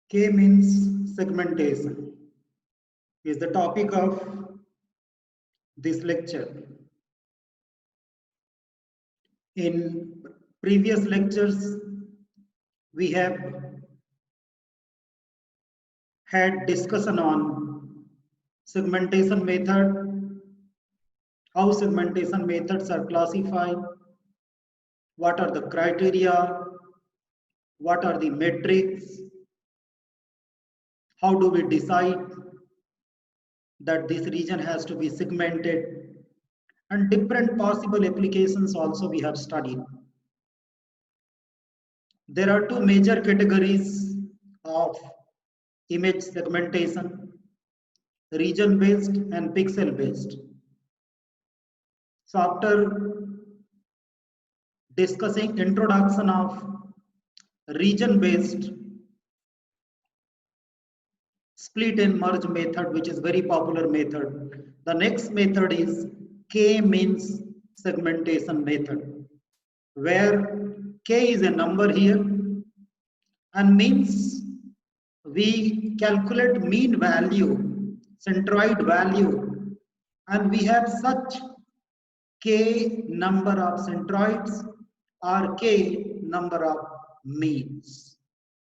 K means segmentation is the topic of this lecture. In previous lectures, we have had discussion on segmentation method, how segmentation methods are classified, what are the criteria, what are the metrics, how do we decide that this region has to be segmented, and different possible applications also we have studied. There are two major categories of image segmentation: region based and pixel based. So after discussing introduction of region based split and merge method, which is very popular method, the next method is k-means segmentation method, where k is a number here and means we calculate mean value, centroid value, and we have such k number of centroids or k number of means.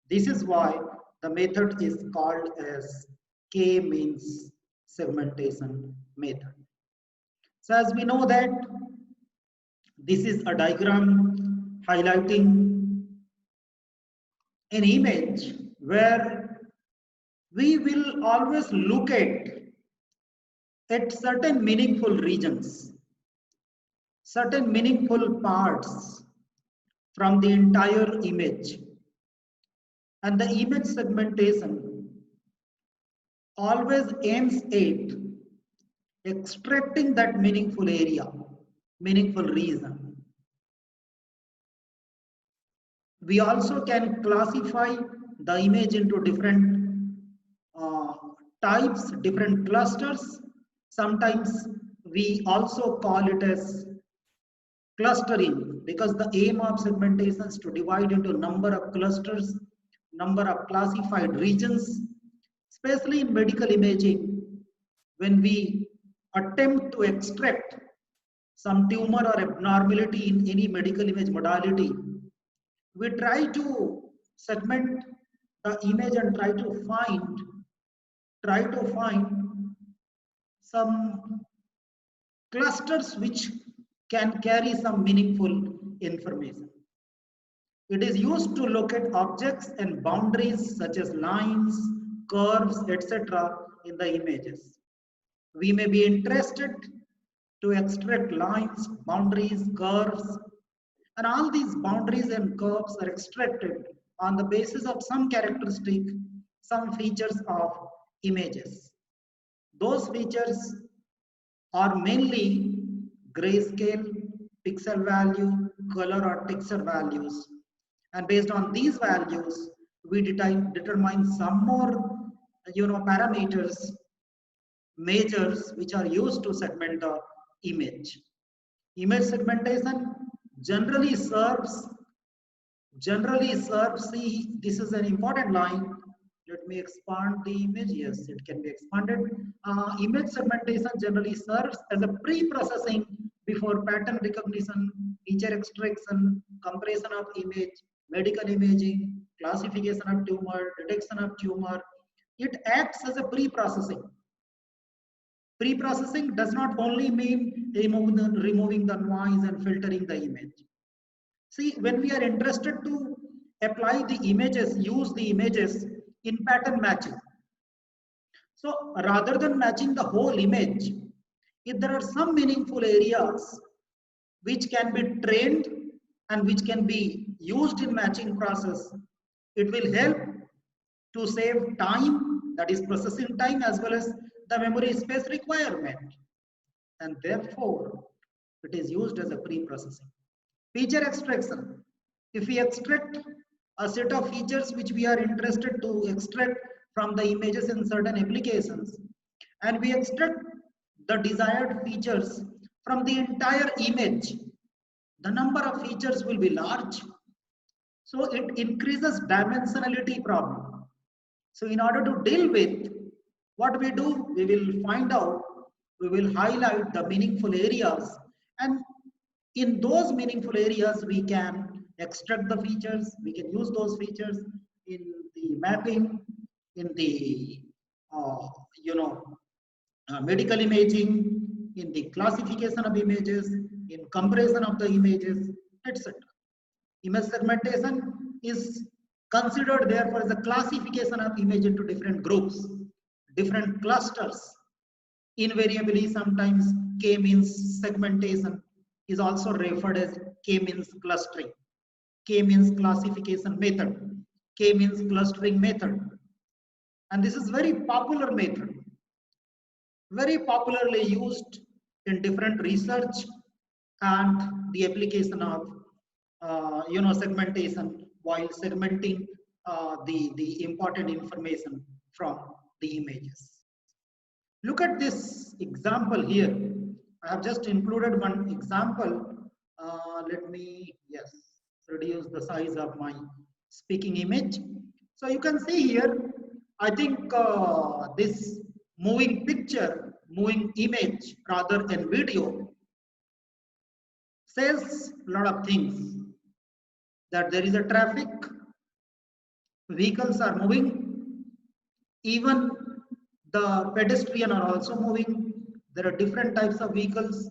This is why the method is called as k-means segmentation method. So as we know that this is a diagram highlighting an image where we will always look at certain meaningful regions, certain meaningful parts from the entire image. And the image segmentation always aims at extracting that meaningful area, meaningful region. We also can classify the image into different types, different clusters. Sometimes we also call it as clustering, because the aim of segmentation is to divide into number of clusters, number of classified regions, especially in medical imaging. When we attempt to extract some tumor or abnormality in any medical image modality, we try to segment the image and try to find some clusters which can carry some meaningful information. It is used to locate objects and boundaries such as lines, curves, etc. in the images. We may be interested to extract lines, boundaries, curves, and all these boundaries and curves are extracted on the basis of some characteristic, some features of images. Those features are mainly grayscale, pixel value, color or texture values. And based on these values, we determine some more parameters, measures which are used to segment the image. Image segmentation generally serves, see, this is an important line. Let me expand the image. Yes, it can be expanded. Image segmentation generally serves as a pre-processing before pattern recognition, feature extraction, compression of image, medical imaging, classification of tumor, detection of tumor. It acts as a pre-processing. Pre-processing does not only mean removing the noise and filtering the image. See, when we are interested to apply the images, use the images in pattern matching. So rather than matching the whole image, if there are some meaningful areas which can be trained and which can be used in matching process, it will help to save time, that is processing time, as well as the memory space requirement. And therefore, it is used as a pre-processing. Feature extraction. If we extract a set of features which we are interested to extract from the images in certain applications, and we extract the desired features from the entire image, the number of features will be large. So it increases dimensionality problem. So in order to deal with what we do, we will find out, we will highlight the meaningful areas, and in those meaningful areas we can extract the features, we can use those features in the mapping, in the uh, you know medical imaging, in the classification of images, in comparison of the images, etc. Image segmentation is considered therefore as a classification of image into different groups, different clusters. Invariably, sometimes k-means segmentation is also referred as k-means clustering, k-means classification method, k-means clustering method. And this is very popular method, very popularly used in different research and the application of segmentation while segmenting the important information from the images. Look at this example here. I have just included one example. Let me, yes, reduce the size of my speaking image. So you can see here, I think this moving picture, moving image rather than video says a lot of things. That there is a traffic, vehicles are moving, even the pedestrian are also moving. There are different types of vehicles,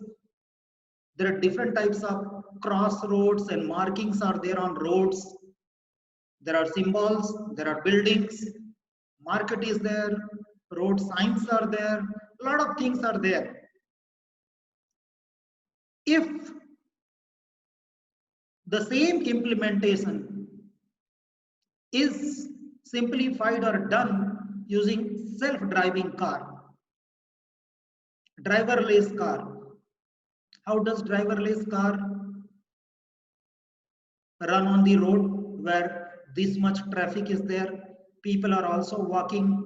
there are different types of crossroads and markings are there on roads, there are symbols, there are buildings, market is there, road signs are there, a lot of things are there. If the same implementation is simplified or done using self-driving car, driverless car. How does driverless car run on the road where this much traffic is there? People are also walking.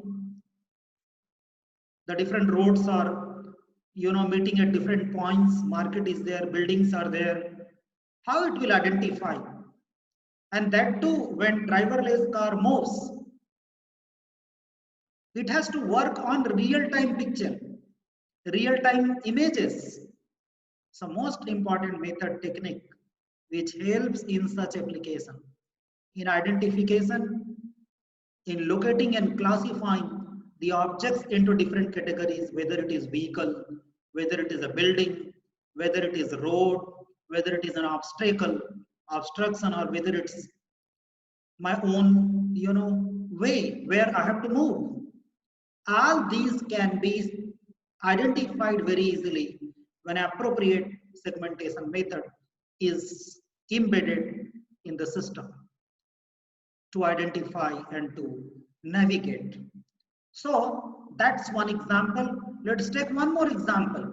The different roads are, meeting at different points. Market is there, buildings are there. How it will identify? And that too, when driverless car moves, it has to work on real-time picture, real-time images. So most important method technique which helps in such application, in identification, in locating and classifying the objects into different categories, whether it is vehicle, whether it is a building, whether it is a road, whether it is an obstruction, or whether it's my own, way where I have to move. All these can be identified very easily when appropriate segmentation method is embedded in the system to identify and to navigate. So that's one example. Let's take one more example.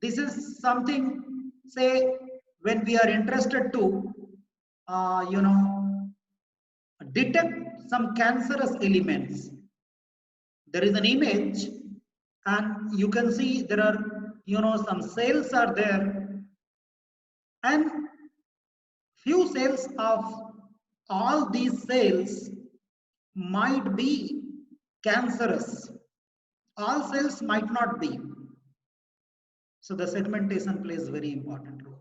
This is something, say, when we are interested to, detect some cancerous elements. There is an image and you can see there are, some cells are there, and few cells of all these cells might be cancerous. All cells might not be. So the segmentation plays a very important role.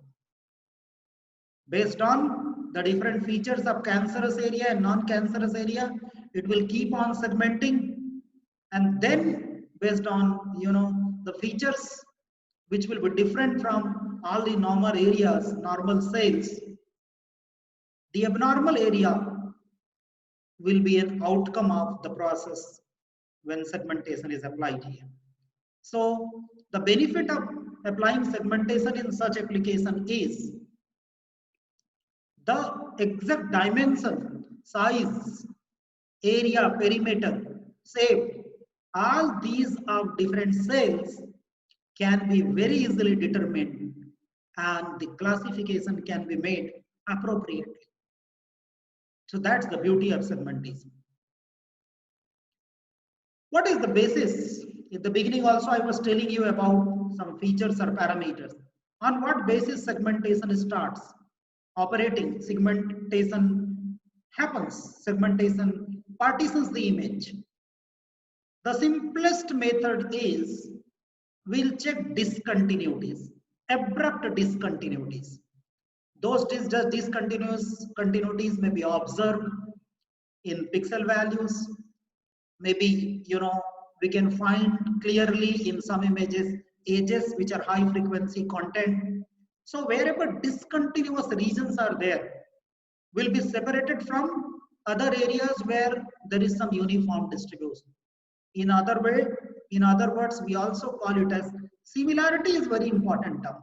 Based on the different features of cancerous area and non-cancerous area, it will keep on segmenting, and then based on the features which will be different from all the normal areas, normal cells, the abnormal area will be an outcome of the process when segmentation is applied here. So the benefit of applying segmentation in such application is the exact dimension, size, area, perimeter, shape, all these of different cells can be very easily determined and the classification can be made appropriately. So that's the beauty of segmentation. What is the basis? In the beginning also I was telling you about some features or parameters. On what basis segmentation starts operating? Segmentation happens, segmentation partitions the image. The simplest method is we'll check discontinuities, abrupt discontinuities. Those discontinuous continuities may be observed in pixel values. Maybe we can find clearly in some images edges which are high frequency content. So wherever discontinuous regions are there, will be separated from other areas where there is some uniform distribution. In other words, we also call it as similarity is very important term.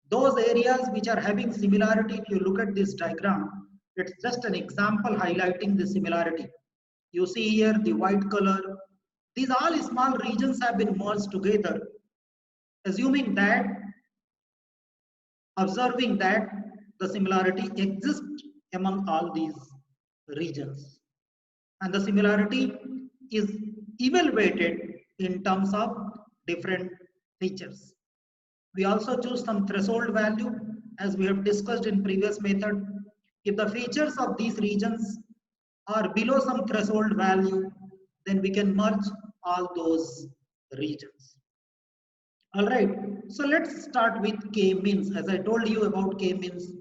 Those areas which are having similarity, if you look at this diagram, it's just an example highlighting the similarity. You see here the white color. These all small regions have been merged together, assuming that, observing that the similarity exists among all these regions. And the similarity is evaluated in terms of different features. We also choose some threshold value as we have discussed in previous method. If the features of these regions are below some threshold value, then we can merge all those regions. All right, so let's start with k-means. As I told you about k-means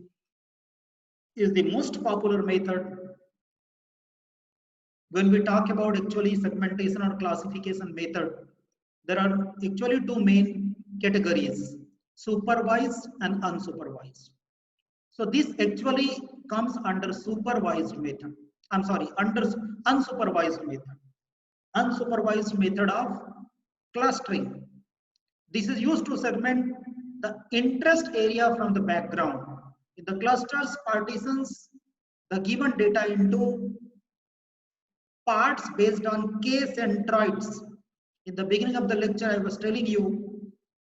is the most popular method when we talk about actually segmentation or classification method. There are actually two main categories, supervised and unsupervised. So this actually comes under supervised method. I'm sorry, under unsupervised method. Unsupervised method of clustering. This is used to segment the interest area from the background. In the clusters, partitions the given data into parts based on k centroids. In the beginning of the lecture, I was telling you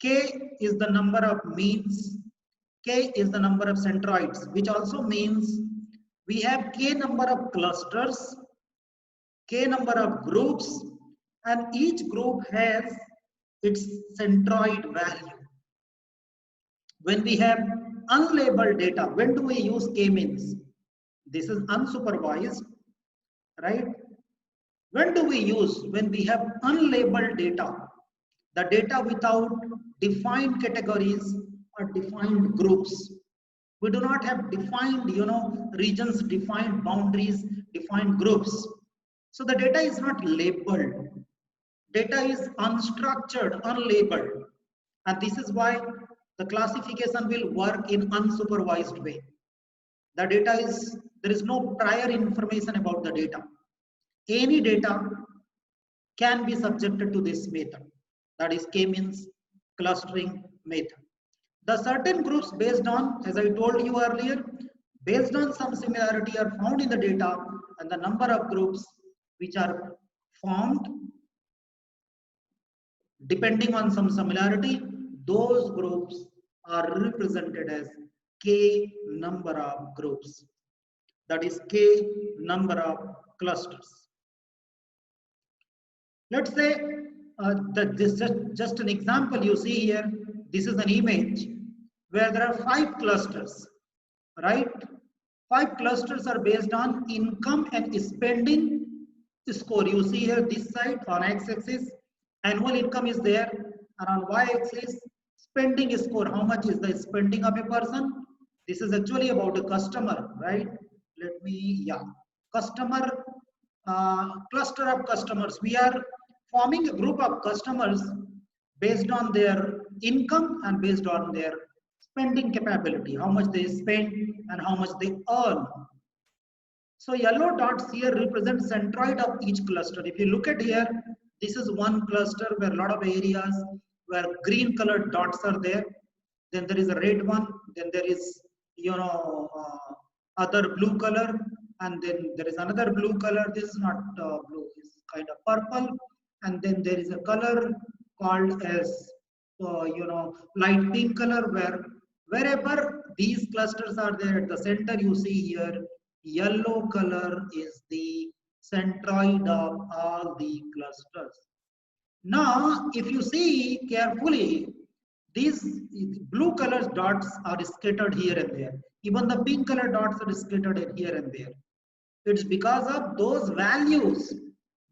k is the number of means, k is the number of centroids, which also means we have k number of clusters, k number of groups, and each group has its centroid value. When we have unlabeled data, when do we use k-means? This is unsupervised, right? When do we use? When we have unlabeled data, the data without defined categories or defined groups. We do not have defined, regions, defined boundaries, defined groups. So the data is not labeled. Data is unstructured, unlabeled. And this is why the classification will work in unsupervised way. The data is, there is no prior information about the data. Any data can be subjected to this method. That is k-means clustering method. The certain groups based on, as I told you earlier, based on some similarity are found in the data, and the number of groups which are formed depending on some similarity, those groups are represented as k number of groups. That is k number of clusters. Let's say this is just an example you see here. This is an image where there are 5 clusters, right? 5 clusters are based on income and spending score. You see here this side on x-axis, annual income is there, and on y-axis, spending score. How much is the spending of a person? This is actually about a customer, right? Customer, cluster of customers. We are forming a group of customers based on their income and based on their spending capability, how much they spend and how much they earn. So yellow dots here represent centroid of each cluster. If you look at here, this is one cluster where a lot of areas where green colored dots are there. Then there is a red one. Then there is, other blue color. And then there is another blue color. This is not blue, it's kind of purple. And then there is a color called as, light pink color, where wherever these clusters are there at the center, you see here, yellow color is the centroid of all the clusters. Now, if you see carefully, these blue color dots are scattered here and there. Even the pink color dots are scattered here and there. It's because of those values,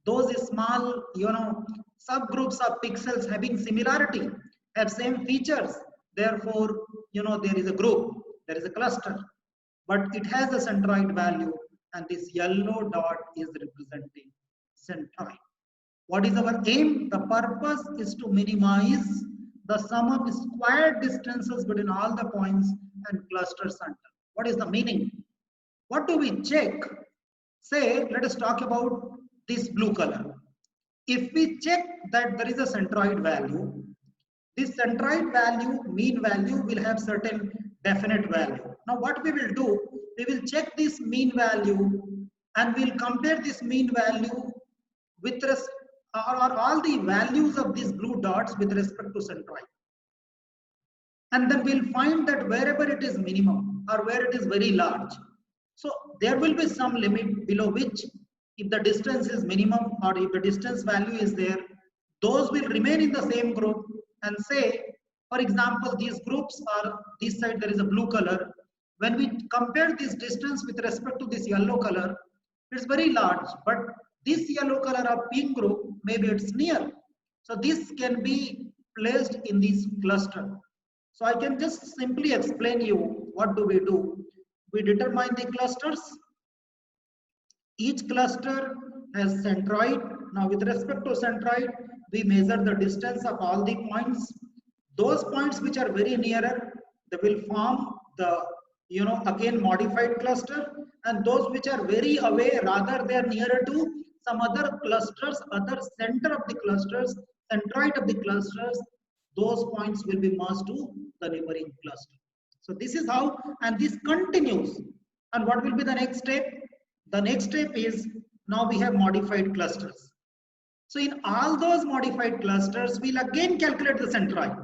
those small, subgroups of pixels having similarity, have same features. Therefore, there is a group, there is a cluster, but it has a centroid value, and this yellow dot is representing centroid. What is our aim? The purpose is to minimize the sum of squared distances between all the points and cluster center. What is the meaning? What do we check? Say, let us talk about this blue color. If we check that there is a centroid value, this centroid value, mean value, will have certain definite value. Now what we will do, we will check this mean value and we'll compare this mean value with or all the values of these blue dots with respect to centroid. And then we'll find that wherever it is minimum or where it is very large, so there will be some limit below which, if the distance is minimum or if the distance value is there, those will remain in the same group. And say, for example, these groups are, this side there is a blue color. When we compare this distance with respect to this yellow color, it's very large, but this yellow color of pink group, maybe it's near. So this can be placed in this cluster. So I can just simply explain you what do we do. We determine the clusters. Each cluster has centroid. Now with respect to centroid, we measure the distance of all the points. Those points which are very nearer, they will form the, again modified cluster, and those which are very away, rather they are nearer to some other clusters, other center of the clusters, centroid of the clusters, those points will be merged to the neighboring cluster. So this is how, and this continues. And what will be the next step? The next step is, now we have modified clusters. So in all those modified clusters, we'll again calculate the centroid,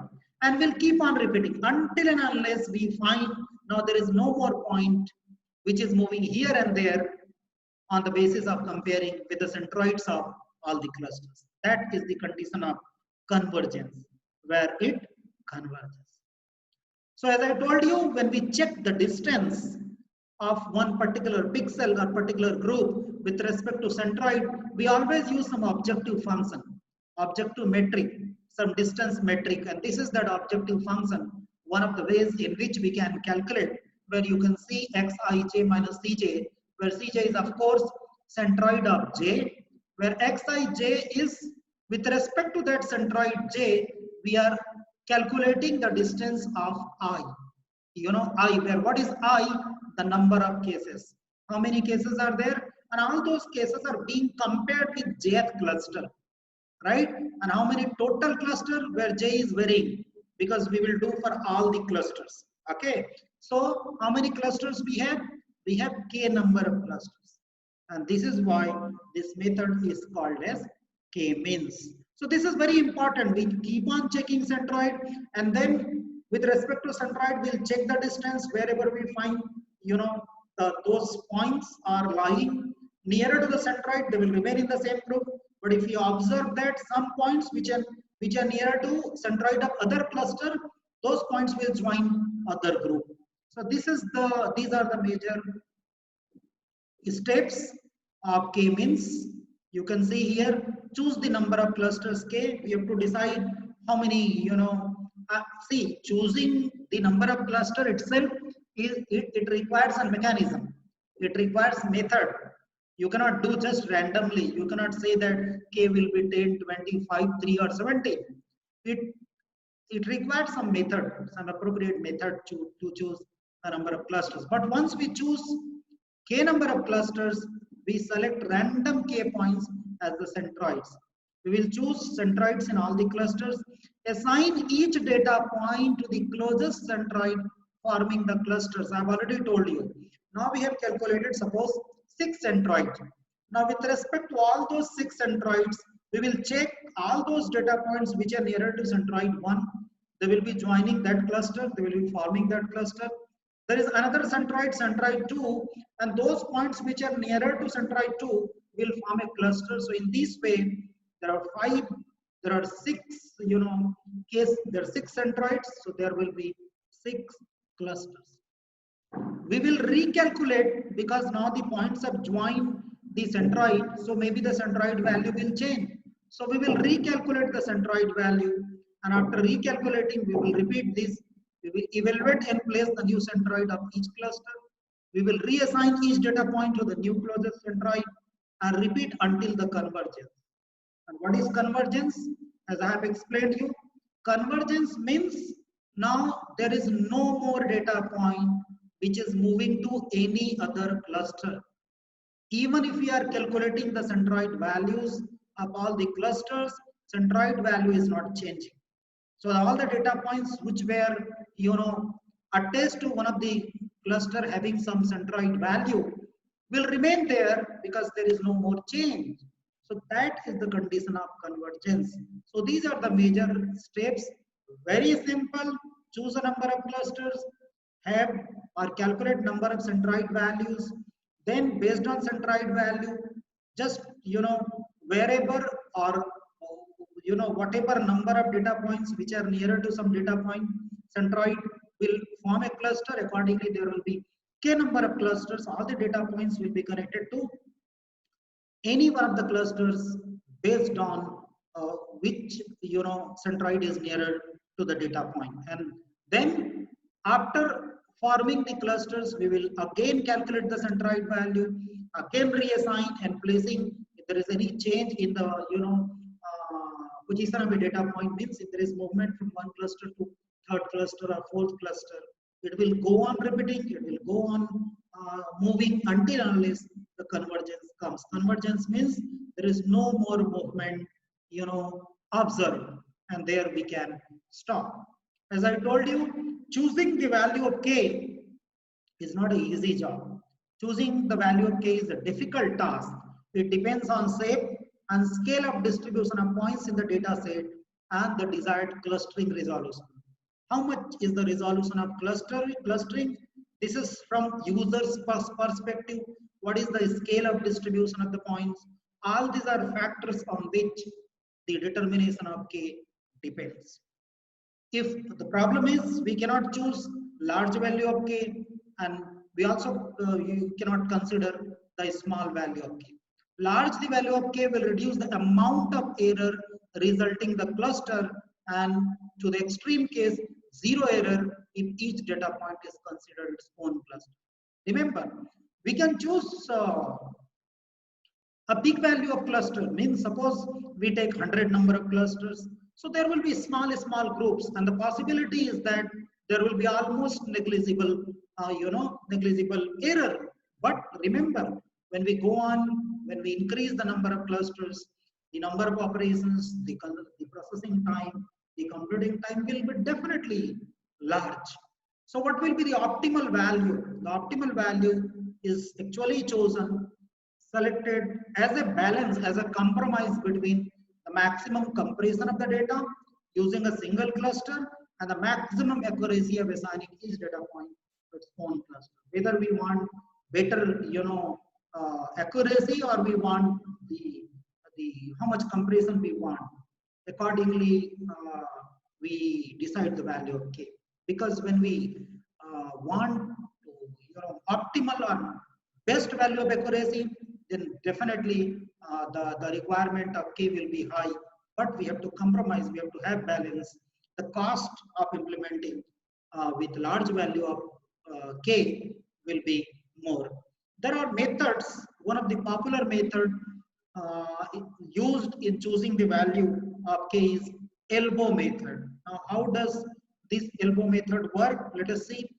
and we'll keep on repeating until and unless we find now there is no more point which is moving here and there on the basis of comparing with the centroids of all the clusters. That is the condition of convergence, where it converges. So as I told you, when we check the distance of one particular pixel or particular group with respect to centroid, we always use some objective function, objective metric, some distance metric, and this is that objective function, one of the ways in which we can calculate, where you can see xij minus cj, where cj is of course centroid of j, where xij is with respect to that centroid j, we are calculating the distance of I. I, where what is I? The number of cases. How many cases are there? And all those cases are being compared with jth cluster, right? And how many total cluster where j is varying, because we will do for all the clusters. Okay. So how many clusters we have? We have k number of clusters. And this is why this method is called as k-means. So this is very important. We keep on checking centroid, and then with respect to centroid, we'll check the distance wherever we find, those points are lying nearer to the centroid, they will remain in the same group. But if you observe that some points which are nearer to centroid of other cluster, those points will join other group. So these are the major steps of k-means. You can see here, choose the number of clusters k. We have to decide how many, see, choosing the number of cluster itself, it requires a mechanism. It requires method. You cannot do just randomly. You cannot say that k will be 10, 25, 3 or 17. It requires some method, some appropriate method to choose the number of clusters. But once we choose k number of clusters, we select random k points as the centroids. We will choose centroids in all the clusters, assign each data point to the closest centroid forming the clusters. I have already told you. Now we have calculated, suppose 6 centroids. Now with respect to all those 6 centroids, we will check all those data points which are nearer to centroid 1. They will be joining that cluster, they will be forming that cluster. There is another centroid, centroid 2, and those points which are nearer to centroid 2 will form a cluster. So in this way, there are 6, there are 6 centroids, so there will be 6 clusters. We will recalculate because now the points have joined the centroid, so maybe the centroid value will change. So we will recalculate the centroid value, and after recalculating, we will repeat this. We will evaluate and place the new centroid of each cluster. We will reassign each data point to the new closest centroid and repeat until the convergence. And what is convergence? As I have explained you, convergence means now there is no more data point which is moving to any other cluster. Even if we are calculating the centroid values of all the clusters, centroid value is not changing. So all the data points which were, attached to one of the cluster having some centroid value will remain there because there is no more change. So that is the condition of convergence. So these are the major steps. Very simple. Choose a number of clusters, have or calculate number of centroid values. Then based on centroid value, just wherever or whatever number of data points which are nearer to some data point centroid will form a cluster. Accordingly, there will be k number of clusters. All the data points will be connected to any one of the clusters based on which centroid is nearer to the data point. And then after forming the clusters, we will again calculate the centroid value, again reassign and placing. If there is any change in the position of a data point, means if there is movement from one cluster to third cluster or fourth cluster, it will go on repeating, it will go on moving until unless the convergence comes. Convergence means there is no more movement observed, and there we can stop. As I told you, choosing the value of k is not an easy job. Choosing the value of k is a difficult task. It depends on shape and scale of distribution of points in the data set and the desired clustering resolution. How much is the resolution of clustering? This is from user's perspective. What is the scale of distribution of the points? All these are factors on which the determination of k depends. If the problem is we cannot choose large value of k, and we also you cannot consider the small value of k. Large the value of k will reduce the amount of error resulting the cluster, and to the extreme case, zero error if each data point is considered its own cluster. Remember, we can choose a big value of cluster. Means suppose we take 100 number of clusters, so there will be small groups, and the possibility is that there will be almost negligible negligible error. But remember, when we go on, when we increase the number of clusters, the number of operations, the processing time, the computing time will be definitely large. So what will be the optimal value? The optimal value is actually chosen, selected as a balance, as a compromise between the maximum compression of the data using a single cluster and the maximum accuracy of assigning each data point to its own cluster. Whether we want better, accuracy, or we want the how much compression we want. Accordingly, we decide the value of k. Because when we want to, optimal or best value of accuracy, then definitely the requirement of k will be high. But we have to compromise. We have to have balance. The cost of implementing with large value of k will be more. There are methods. One of the popular method used in choosing the value of k is elbow method. Now, how does this elbow method work? Let us see.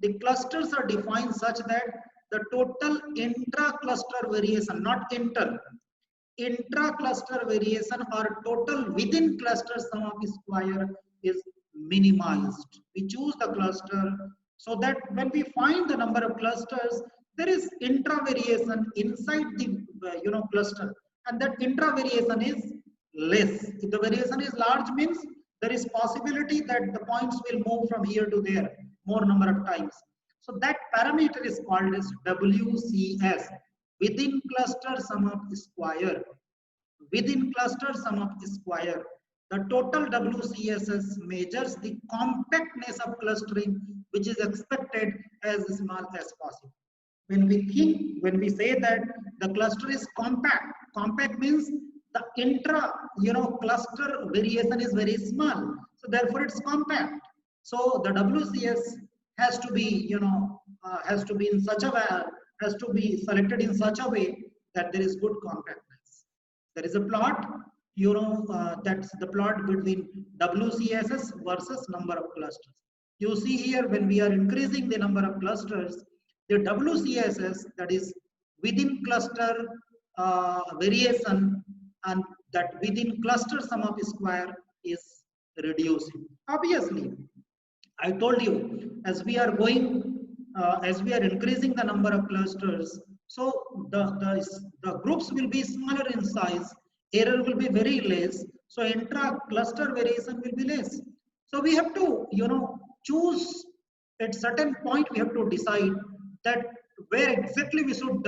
The clusters are defined such that the total intra-cluster variation, not intra-cluster variation or total within cluster sum of square is minimized. We choose the cluster so that when we find the number of clusters, there is intra-variation inside the cluster, and that intra-variation is less. If the variation is large, means there is possibility that the points will move from here to there more number of times. So that parameter is called as WCS, within cluster sum of square. Within cluster sum of square. The total WCSS measures the compactness of clustering, which is expected as small as possible. When we say that the cluster is compact, compact means the intra, cluster variation is very small. So therefore it's compact. So the WCS has to be, has to be in such a way, has to be selected in such a way that there is good compactness. There is a plot, that's the plot between WCSS versus number of clusters. You see here, when we are increasing the number of clusters, the WCSS, that is within cluster variation, and that within cluster sum of square is reducing. Obviously, I told you, as we are going, as we are increasing the number of clusters, so the groups will be smaller in size, error will be very less, so intra-cluster variation will be less. So we have to, choose at certain point, we have to decide that where exactly we should,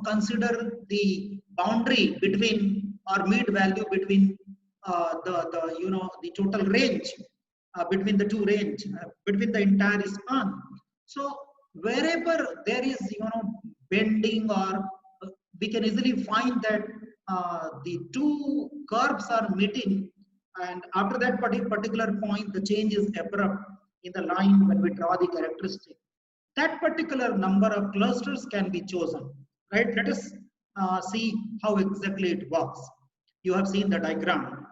consider the boundary between or mid value between the total range, between the two range, between the entire span. So wherever there is, bending, or we can easily find that the two curves are meeting, and after that particular point, the change is abrupt in the line when we draw the characteristic. That particular number of clusters can be chosen, right? Let us see how exactly it works. You have seen the diagram.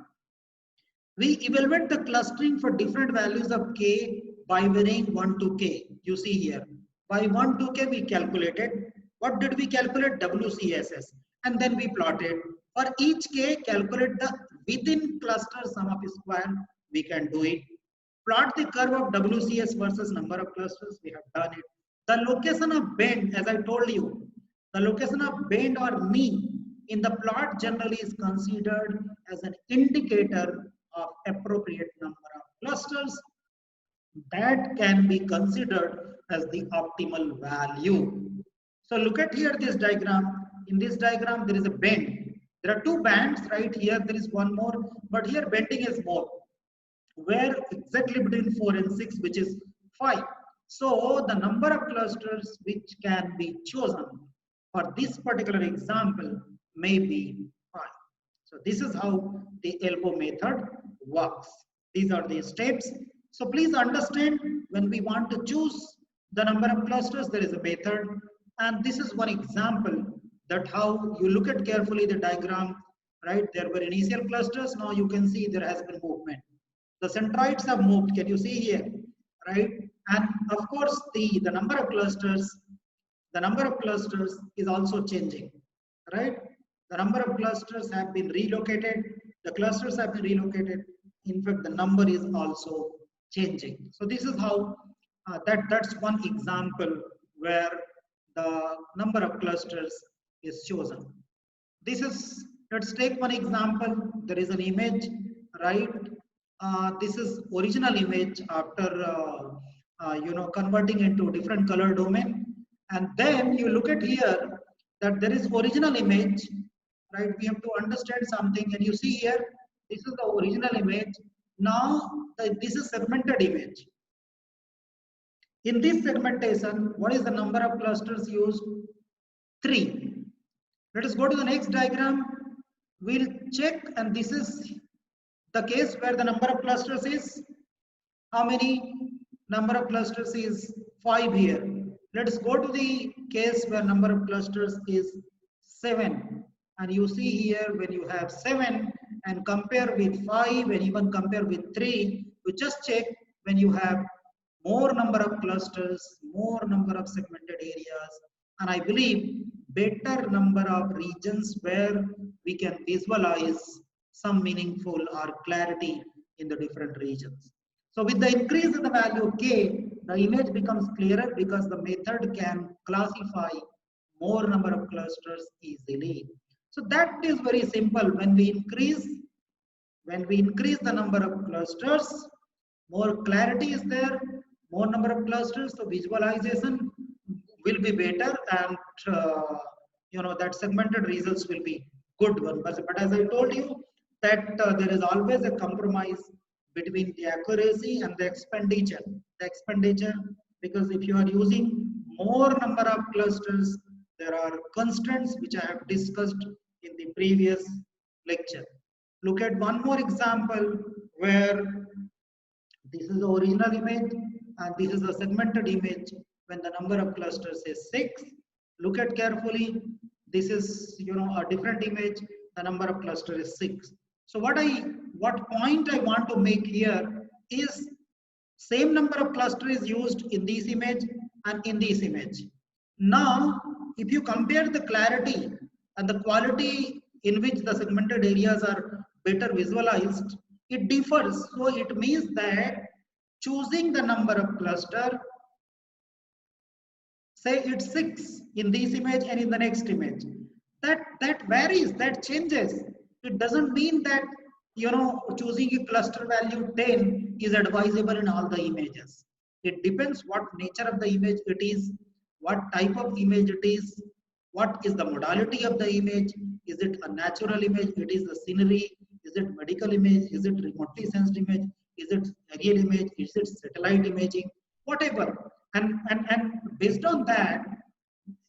We evaluate the clustering for different values of k by varying 1 to k. You see here, by 1 to k we calculated. What did we calculate? WCSS. And then we plotted. For each k, calculate the within cluster sum of square. We can do it. Plot the curve of WCS versus number of clusters. We have done it. The location of bend, as I told you, the location of bend or knee in the plot generally is considered as an indicator of appropriate number of clusters that can be considered as the optimal value. So look at here this diagram. In this diagram, there is a bend. There are two bands, right? Here there is one more, but here bending is more. Where exactly between 4 and 6, which is 5. So the number of clusters which can be chosen for this particular example may be 5. So this is how the elbow method works. These are the steps. So please understand, when we want to choose the number of clusters, there is a method. And this is one example that how you look at carefully the diagram, right? There were initial clusters. Now you can see there has been movement. The centroids have moved. Can you see here, right? And of course, the number of clusters is also changing, right? The number of clusters have been relocated. The clusters have been relocated. In fact, the number is also changing. So this is how that's one example where the number of clusters is chosen. This is, let's take one example. There is an image, right? This is original image after converting into different color domain, and then you look at here that there is original image, right? We have to understand something, and you see here this is the original image. Now this is segmented image. In this segmentation, what is the number of clusters used? 3. Let us go to the next diagram. We'll check, and this is the case where the number of clusters is how many? Number of clusters is 5 here. Let us go to the case where number of clusters is 7. And you see here, when you have 7 and compare with 5 and even compare with 3, you just check when you have more number of clusters, more number of segmented areas, and I believe better number of regions where we can visualize some meaningful or clarity in the different regions. So with the increase in the value k, the image becomes clearer because the method can classify more number of clusters easily. So that is very simple. When we increase the number of clusters, more clarity is there, more number of clusters, so visualization will be better, and that segmented results will be good one. But as I told you, that there is always a compromise between the accuracy and the expenditure. The expenditure, because if you are using more number of clusters, there are constraints which I have discussed in the previous lecture. Look at one more example where this is the original image and this is the segmented image when the number of clusters is 6. Look at carefully. This is a different image. The number of clusters is 6. So what point I want to make here is same number of cluster is used in this image and in this image. Now, if you compare the clarity and the quality in which the segmented areas are better visualized, it differs. So it means that choosing the number of cluster, say it's 6 in this image and in the next image, that varies, that changes. It doesn't mean that choosing a cluster value 10 is advisable in all the images. It depends what nature of the image it is, what type of image it is, what is the modality of the image. Is it a natural image? It is the scenery. Is it medical image? Is it remotely sensed image? Is it aerial image? Is it satellite imaging? Whatever. And based on that,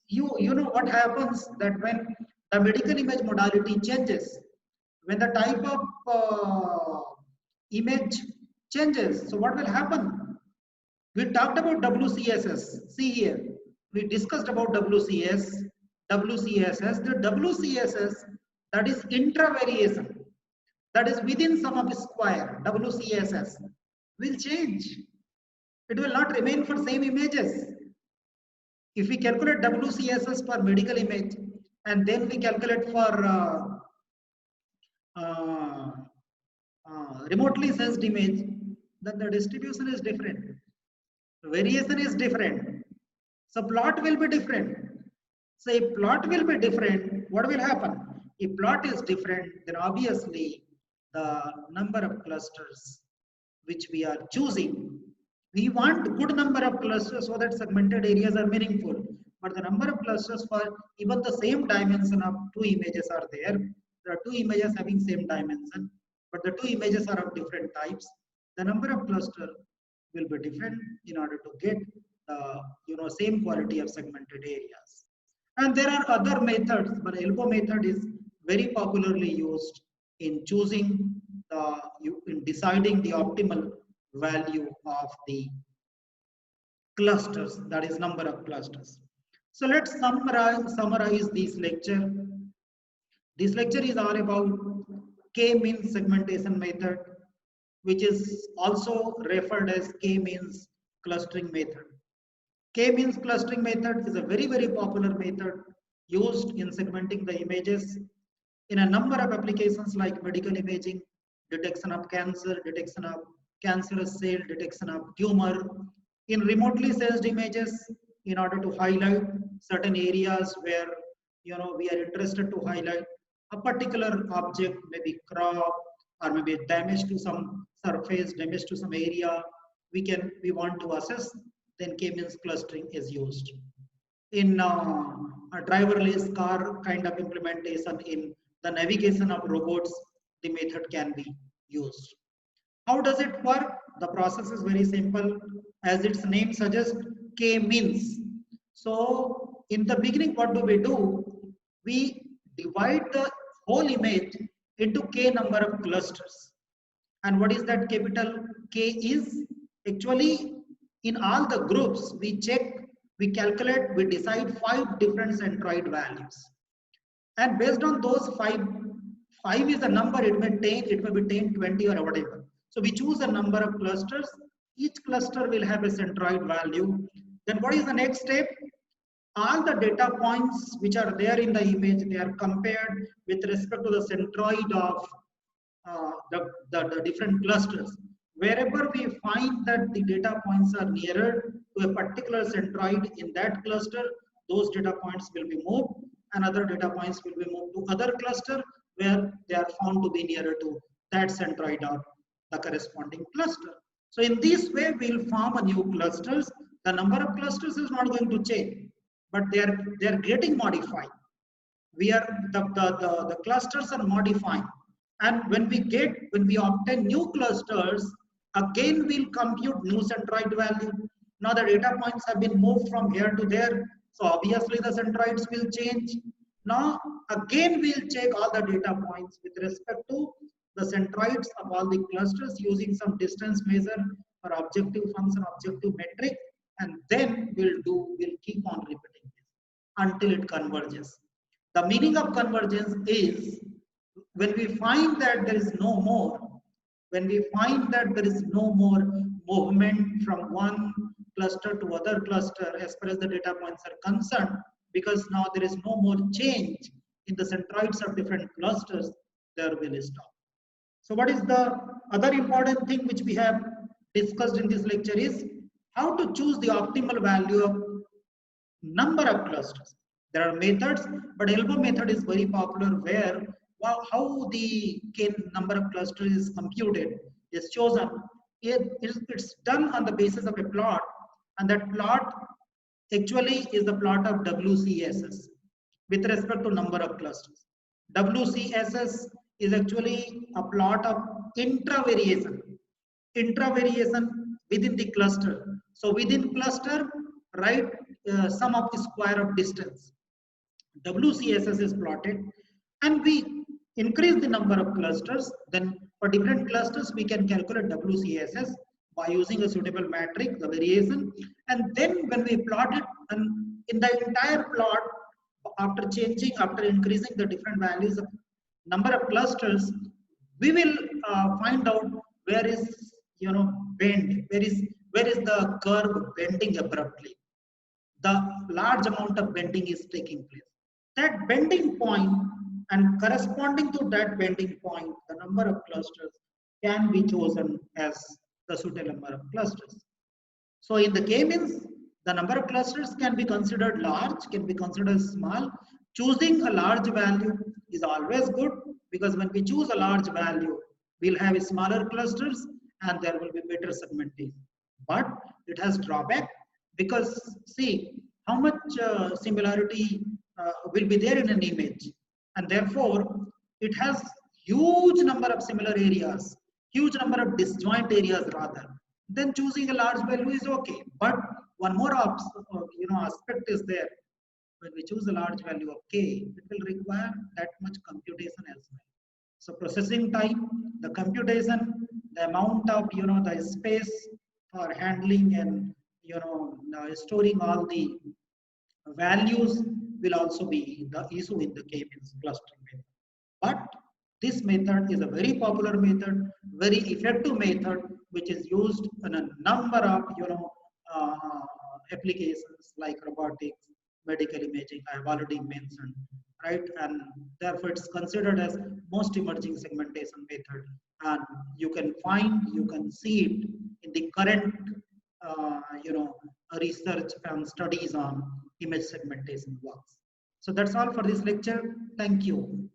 you know what happens, that when the medical image modality changes, when the type of image changes, so what will happen? We talked about WCSS. See here, we discussed about WCSS. The WCSS, that is intravariation, that is within sum of square. WCSS will change. It will not remain for same images. If we calculate WCSS for medical image and then we calculate for remotely sensed image, then the distribution is different. Variation is different. So plot will be different. So if plot will be different, what will happen? If plot is different, then obviously the number of clusters which we are choosing, we want good number of clusters so that segmented areas are meaningful. But the number of clusters for even the same dimension of two images are there. There are two images having same dimension, but the two images are of different types. The number of cluster will be different in order to get the same quality of segmented areas. And there are other methods, but elbow method is very popularly used in choosing in deciding the optimal value of the clusters, that is number of clusters. So let's summarize this lecture. This lecture is all about k-means segmentation method, which is also referred as k-means clustering method. K-means clustering method is a very, very popular method used in segmenting the images in a number of applications like medical imaging, detection of cancer, detection of cancerous cell, detection of tumor, in remotely sensed images in order to highlight certain areas where we are interested to highlight a particular object, maybe crop or maybe damage to some surface, damage to some area. We want to assess, then k-means clustering is used. In a driverless car kind of implementation, in the navigation of robots, the method can be used. How does it work? The process is very simple. As its name suggests, k-means. So in the beginning, what do? We divide the whole image into k number of clusters. And what is that capital K is? Actually, in all the groups, we check, we calculate, we decide 5 different centroid values. And based on those 5 is a number, it may be 10, 20 or whatever. So we choose a number of clusters. Each cluster will have a centroid value. Then what is the next step? All the data points which are there in the image, they are compared with respect to the centroid of the different clusters. Wherever we find that the data points are nearer to a particular centroid in that cluster, those data points will be moved, and other data points will be moved to other cluster where they are found to be nearer to that centroid of the corresponding cluster. So in this way, we'll form a new clusters. The number of clusters is not going to change, but they are getting modified. The clusters are modifying. And when we obtain new clusters, again we'll compute new centroid value. Now the data points have been moved from here to there, so obviously the centroids will change. Now again we'll check all the data points with respect to the centroids of all the clusters using some distance measure or objective function, objective metric, and then we'll keep on repeating this until it converges. The meaning of convergence is when we find that there is no more, when we find that there is no more movement from one cluster to other cluster as far as the data points are concerned, because now there is no more change in the centroids of different clusters, there will stop. So what is the other important thing which we have discussed in this lecture is how to choose the optimal value of number of clusters. There are methods, but ELBO method is very popular where how the number of clusters is computed is chosen. It's done on the basis of a plot, and that plot actually is the plot of WCSS with respect to number of clusters. WCSS is actually a plot of intravariation within the cluster. So within cluster, write sum of the square of distance. WCSS is plotted, and we increase the number of clusters. Then for different clusters, we can calculate WCSS by using a suitable metric, the variation. And then when we plot it, and in the entire plot, after increasing the different values of number of clusters, we will find out where is bend, where is the curve bending abruptly. The large amount of bending is taking place. That bending point, and corresponding to that bending point, the number of clusters can be chosen as the suitable number of clusters. So in the K-means, the number of clusters can be considered large, can be considered small. Choosing a large value is always good, because when we choose a large value, we'll have smaller clusters and there will be better segmentation. But it has drawback, because see how much similarity will be there in an image, and therefore it has huge number of similar areas, huge number of disjoint areas rather. Then choosing a large value is okay. But one more aspect is there. When we choose a large value of k, it will require that much computation as well. So processing time, the computation, the amount of the space for handling and storing all the values will also be the issue in the K-means clustering method. But this method is a very popular method, very effective method, which is used in a number of applications like robotics, medical imaging. I have already mentioned, right? And therefore it's considered as most emerging segmentation method, and you can see it in the current research and studies on image segmentation works. So that's all for this lecture. Thank you.